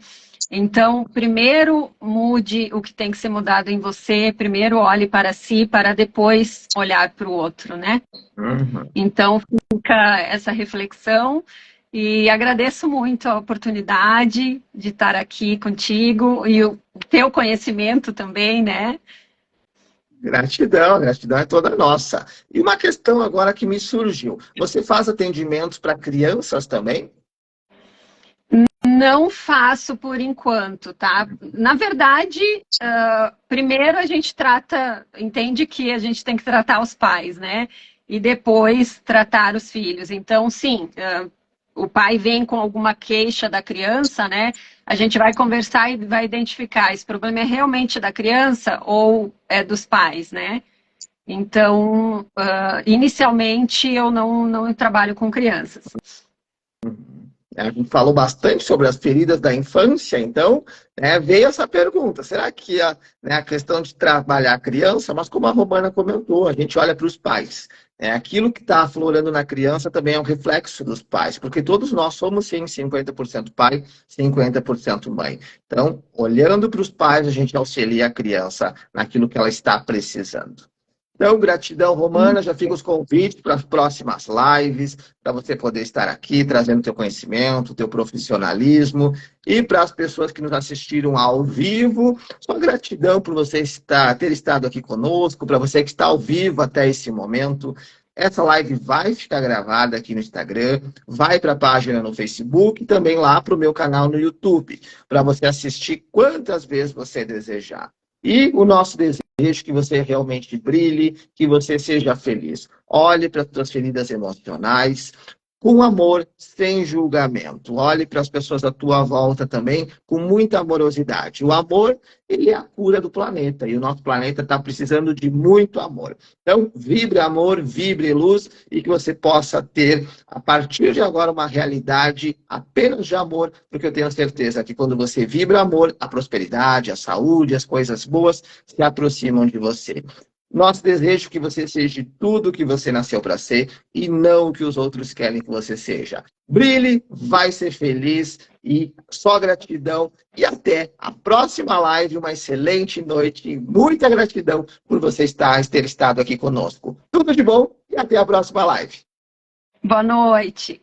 Então, primeiro mude o que tem que ser mudado em você, primeiro olhe para si, para depois olhar para o outro, né? Uhum. Então, fica essa reflexão e agradeço muito a oportunidade de estar aqui contigo e o teu conhecimento também, né? Gratidão, gratidão é toda nossa. E uma questão agora que me surgiu. Você faz atendimentos para crianças também? Não faço por enquanto, tá? Na verdade, primeiro a gente entende que a gente tem que tratar os pais, né? E depois tratar os filhos. Então, sim, o pai vem com alguma queixa da criança, né? A gente vai conversar e vai identificar esse problema é realmente da criança ou é dos pais, né? Então, inicialmente eu não trabalho com crianças. A gente falou bastante sobre as feridas da infância, então veio essa pergunta: será que a questão de trabalhar a criança, mas como a Romana comentou, a gente olha para os pais. Aquilo que está aflorando na criança também é um reflexo dos pais, porque todos nós somos, sim, 50% pai, 50% mãe. Então, olhando para os pais, a gente auxilia a criança naquilo que ela está precisando. Então, gratidão, Romana. Já fica os convites para as próximas lives, para você poder estar aqui trazendo teu conhecimento, teu profissionalismo. E para as pessoas que nos assistiram ao vivo, só gratidão por você ter estado aqui conosco, para você que está ao vivo até esse momento. Essa live vai ficar gravada aqui no Instagram, vai para a página no Facebook e também lá para o meu canal no YouTube, para você assistir quantas vezes você desejar. E o nosso desejo que você realmente brilhe, que você seja feliz. Olhe para as suas feridas emocionais com amor, sem julgamento. Olhe para as pessoas à tua volta também com muita amorosidade. O amor, ele é a cura do planeta e o nosso planeta está precisando de muito amor. Então, vibre amor, vibre luz e que você possa ter, a partir de agora, uma realidade apenas de amor, porque eu tenho certeza que quando você vibra amor, a prosperidade, a saúde, as coisas boas se aproximam de você. Nosso desejo é que você seja tudo o que você nasceu para ser e não o que os outros querem que você seja. Brilhe, vai ser feliz e só gratidão. E até a próxima live. Uma excelente noite. Muita gratidão por você ter estado aqui conosco. Tudo de bom e até a próxima live. Boa noite.